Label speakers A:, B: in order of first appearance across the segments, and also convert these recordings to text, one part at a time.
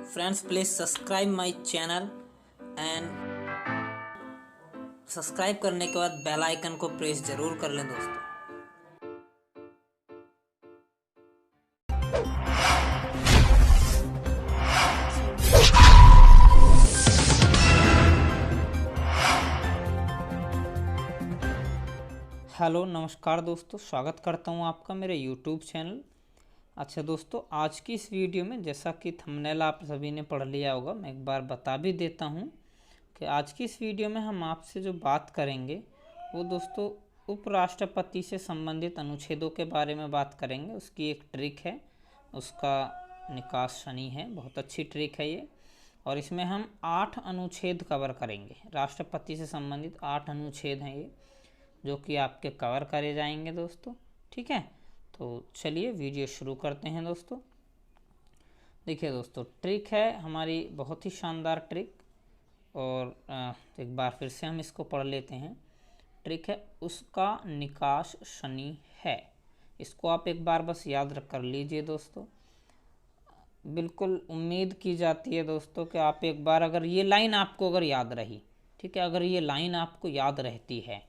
A: Friends, please subscribe my channel and subscribe करने के बाद बेल आइकन को प्रेस जरूर कर लें दोस्तों। हेलो नमस्कार दोस्तों, स्वागत करता हूं आपका मेरे YouTube चैनल। अच्छा दोस्तों, आज की इस वीडियो में जैसा कि थंबनेल आप सभी ने पढ़ लिया होगा, मैं एक बार बता भी देता हूं कि आज की इस वीडियो में हम आपसे जो बात करेंगे वो दोस्तों उपराष्ट्रपति से संबंधित अनुच्छेदों के बारे में बात करेंगे। उसकी एक ट्रिक है, उसका निकास शनि है, बहुत अच्छी ट्रिक है ये। और इसमें हम 8 अनुच्छेद कवर करेंगे। राष्ट्रपति से संबंधित 8 अनुच्छेद हैं ये, जो कि आपके कवर करे जाएंगे दोस्तों। ठीक है, तो चलिए वीडियो शुरू करते हैं दोस्तों। देखिए दोस्तों, ट्रिक है हमारी बहुत ही शानदार ट्रिक, और एक बार फिर से हम इसको पढ़ लेते हैं। ट्रिक है उसका निकास शनि है। इसको आप एक बार बस याद रख कर लीजिए दोस्तों। बिल्कुल उम्मीद की जाती है दोस्तों कि आप एक बार अगर ये लाइन आपको अगर याद रही, ठीक है, अगर ये लाइन आपको याद रहती है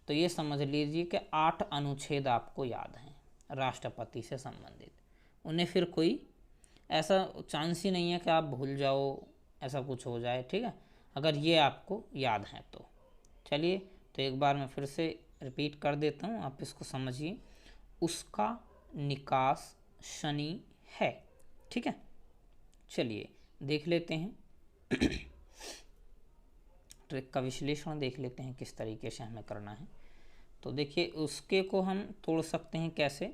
A: तो ये समझ लीजिए कि 8 अनुच्छेद आपको याद हैं राष्ट्रपति से संबंधित। उन्हें फिर कोई ऐसा चांस ही नहीं है कि आप भूल जाओ, ऐसा कुछ हो जाए। ठीक है, अगर ये आपको याद है तो चलिए, तो एक बार मैं फिर से रिपीट कर देता हूँ, आप इसको समझिए। उसका निकास शनि है। ठीक है, चलिए देख लेते हैं ट्रिक का विश्लेषण देख लेते हैं किस तरीके से हमें करना है। तो देखिए, उसके को हम तोड़ सकते हैं कैसे,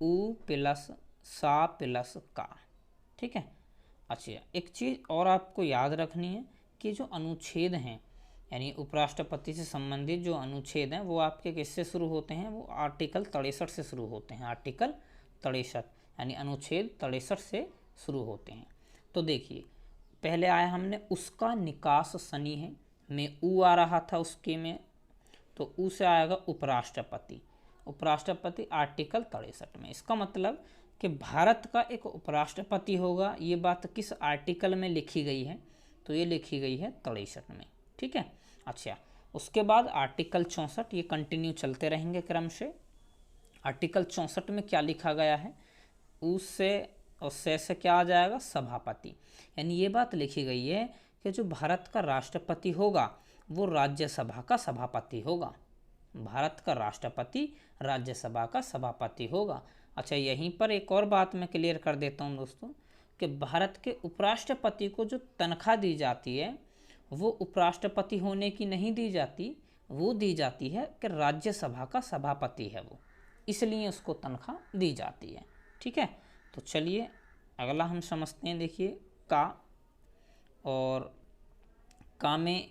A: उ प्लस सा प्लस का। ठीक है, अच्छा एक चीज़ और आपको याद रखनी है कि जो अनुच्छेद हैं, यानी उपराष्ट्रपति से संबंधित जो अनुच्छेद हैं वो आपके किससे शुरू होते हैं, वो आर्टिकल 63 से शुरू होते हैं। आर्टिकल 63 यानी अनुच्छेद 63 से शुरू होते हैं। तो देखिए, पहले आया हमने उसका निकास शनि है, में उ आ रहा था उसके में, तो उ से आएगा उपराष्ट्रपति। उपराष्ट्रपति आर्टिकल 63 में। इसका मतलब कि भारत का एक उपराष्ट्रपति होगा। ये बात किस आर्टिकल में लिखी गई है, तो ये लिखी गई है 63 में। ठीक है, अच्छा उसके बाद आर्टिकल 64, ये कंटिन्यू चलते रहेंगे क्रम से। आर्टिकल 64 में क्या लिखा गया है, उससे और से क्या आ जाएगा, सभापति। यानी ये बात लिखी गई है कि जो भारत का राष्ट्रपति होगा वो राज्यसभा का सभापति होगा। भारत का राष्ट्रपति राज्यसभा का सभापति होगा। अच्छा, यहीं पर एक और बात मैं क्लियर कर देता हूं दोस्तों कि भारत के उपराष्ट्रपति को जो तनख्वाह दी जाती है वो उपराष्ट्रपति होने की नहीं दी जाती, वो दी जाती है कि राज्यसभा का सभापति है वो, इसलिए उसको तनख्वाह दी जाती है। ठीक है, तो चलिए अगला हम समझते हैं। देखिए का, और का में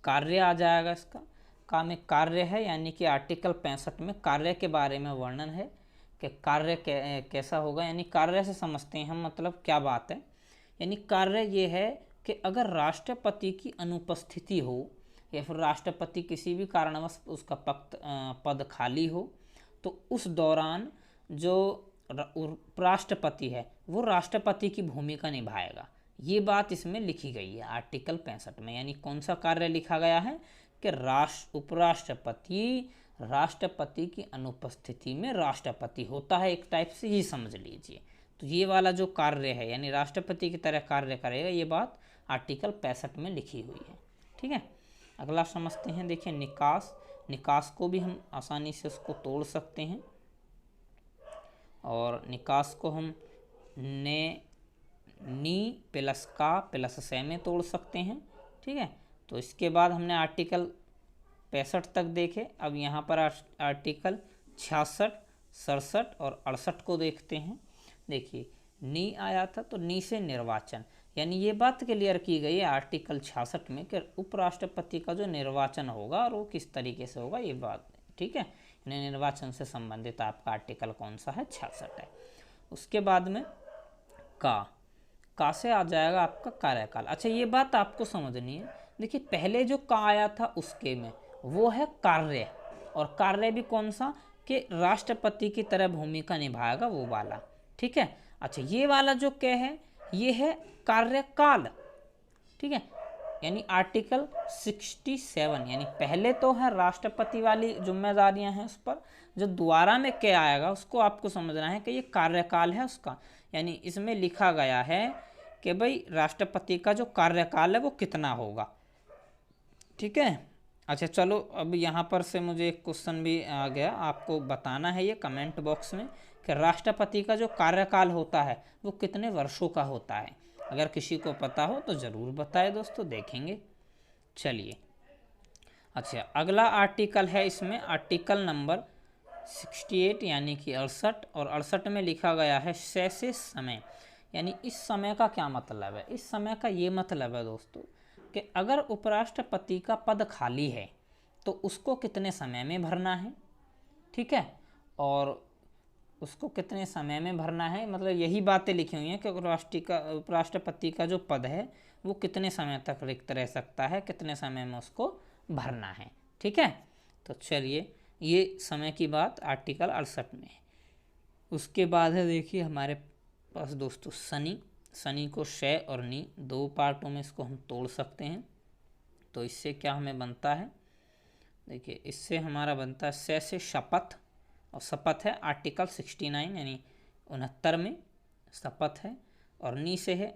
A: कार्य आ जाएगा। इसका का में कार्य है, यानी कि आर्टिकल 65 में कार्य के बारे में वर्णन है कि कार्य कैसा होगा। यानी कार्य से समझते हैं हम, मतलब क्या बात है, यानी कार्य ये है कि अगर राष्ट्रपति की अनुपस्थिति हो या फिर राष्ट्रपति किसी भी कारणवश उसका पद खाली हो, तो उस दौरान जो राष्ट्रपति है वो राष्ट्रपति की भूमिका निभाएगा। ये बात इसमें लिखी गई है आर्टिकल 65 में। यानी कौन सा कार्य लिखा गया है कि उपराष्ट्रपति राष्ट्रपति की अनुपस्थिति में राष्ट्रपति होता है, एक टाइप से ये समझ लीजिए। तो ये वाला जो कार्य है यानी राष्ट्रपति की तरह कार्य करेगा, ये बात आर्टिकल 65 में लिखी हुई है। ठीक है, अगला समझते हैं। देखिए निकास, निकास को भी हम आसानी से उसको तोड़ सकते हैं, और निकास को हम नी प्लस का प्लस से में तोड़ सकते हैं। ठीक है, तो इसके बाद हमने आर्टिकल 65 तक देखे। अब यहाँ पर आर्टिकल 66, 67 और 68 को देखते हैं। देखिए नी आया था, तो नी से निर्वाचन, यानी ये बात क्लियर की गई है आर्टिकल 66 में कि उपराष्ट्रपति का जो निर्वाचन होगा और वो किस तरीके से होगा, ये बात। ठीक है, निर्वाचन से संबंधित आपका आर्टिकल कौन सा है, 66 है। उसके बाद में का से आ जाएगा आपका कार्यकाल। अच्छा, ये बात आपको समझनी है। देखिए पहले जो का आया था उसके में वो है कार्य, और कार्य भी कौन सा, कि राष्ट्रपति की तरह भूमिका निभाएगा वो वाला। ठीक है, अच्छा ये वाला जो क्या है ये है कार्यकाल, ठीक है। यानी आर्टिकल 67, यानी पहले तो है राष्ट्रपति वाली जिम्मेदारियां हैं उस पर, जो दोबारा में क्या आएगा उसको आपको समझना है कि ये कार्यकाल है उसका। यानी इसमें लिखा गया है कि भाई राष्ट्रपति का जो कार्यकाल है वो कितना होगा, ठीक है। अच्छा चलो, अब यहाँ पर से मुझे एक क्वेश्चन भी आ गया, आपको बताना है ये कमेंट बॉक्स में कि राष्ट्रपति का जो कार्यकाल होता है वो कितने वर्षों का होता है। अगर किसी को पता हो तो ज़रूर बताए दोस्तों, देखेंगे। चलिए, अच्छा अगला आर्टिकल है इसमें आर्टिकल नंबर 68 यानी कि 68, और 68 में लिखा गया है शेष समय। यानी इस समय का क्या मतलब है? इस समय का ये मतलब है दोस्तों कि अगर उपराष्ट्रपति का पद खाली है तो उसको कितने समय में भरना है, ठीक है। और उसको कितने समय में भरना है, मतलब यही बातें लिखी हुई हैं कि उपराष्ट्रपति का जो पद है वो कितने समय तक रिक्त रह सकता है, कितने समय में उसको भरना है, ठीक है। तो चलिए, ये समय की बात आर्टिकल 68 में है। उसके बाद है देखिए हमारे पास दोस्तों शनि को श और नी दो पार्टों में इसको हम तोड़ सकते हैं। तो इससे क्या हमें बनता है, देखिए इससे हमारा बनता है श से शपथ, और शपथ है आर्टिकल 69 यानी 69 में शपथ है, और नी से है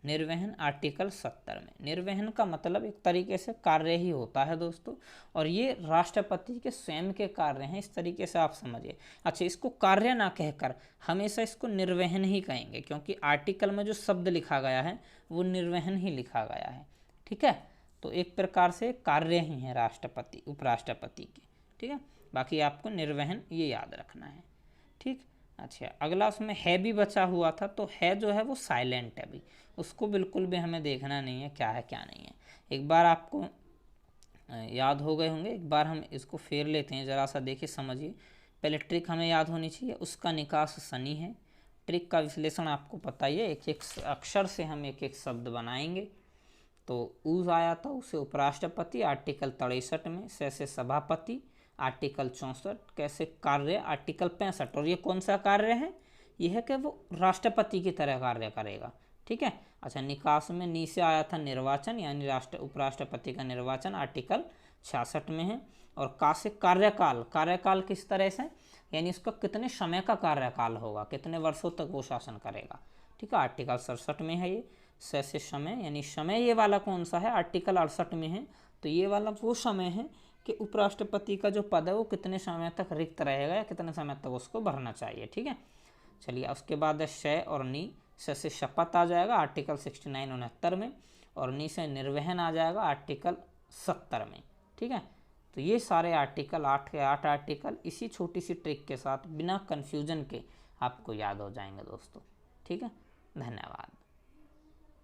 A: निर्वहन आर्टिकल 70 में। निर्वहन का मतलब एक तरीके से कार्य ही होता है दोस्तों, और ये राष्ट्रपति के स्वयं के कार्य हैं, इस तरीके से आप समझिए। अच्छा, इसको कार्य ना कहकर हमेशा इसको निर्वहन ही कहेंगे, क्योंकि आर्टिकल में जो शब्द लिखा गया है वो निर्वहन ही लिखा गया है, ठीक है। तो एक प्रकार से कार्य ही है राष्ट्रपति उपराष्ट्रपति के, ठीक है। बाकी आपको निर्वहन ये याद रखना है, ठीक। अच्छा, अगला उसमें है भी बचा हुआ था, तो है जो है वो साइलेंट है, भी उसको बिल्कुल भी हमें देखना नहीं है क्या है क्या नहीं है। एक बार आपको याद हो गए होंगे, एक बार हम इसको फेर लेते हैं, ज़रा सा देखिए समझिए। पहले ट्रिक हमें याद होनी चाहिए, उसका निकास शनि है। ट्रिक का विश्लेषण आपको पता ही है, एक एक अक्षर से हम एक एक शब्द बनाएंगे। तो ऊज आया था, उसे उपराष्ट्रपति आर्टिकल 63 में, से सभापति आर्टिकल 64, कैसे कार्य आर्टिकल 65। और ये कौन सा कार्य है, ये है कि वो राष्ट्रपति की तरह कार्य करेगा, ठीक है। अच्छा, निकास में नी से आया था निर्वाचन, यानी उपराष्ट्रपति का निर्वाचन आर्टिकल 66 में है। और का से कार्यकाल किस तरह से, यानी उसका कितने समय का कार्यकाल होगा, कितने वर्षों तक वो शासन करेगा, ठीक है, आर्टिकल 67 में है ये। से समय, यानी समय ये वाला कौन सा है, आर्टिकल 68 में है। तो ये वाला वो समय है कि उपराष्ट्रपति का जो पद है वो कितने समय तक रिक्त रहेगा या कितने समय तक उसको भरना चाहिए, ठीक है। चलिए, उसके बाद है श और नी। से शपथ आ जाएगा आर्टिकल 69 69 में, और नी से निर्वहन आ जाएगा आर्टिकल 70 में, ठीक है। तो ये सारे आर्टिकल 8 के 8 आर्टिकल इसी छोटी सी ट्रिक के साथ बिना कन्फ्यूजन के आपको याद हो जाएंगे दोस्तों, ठीक है। धन्यवाद।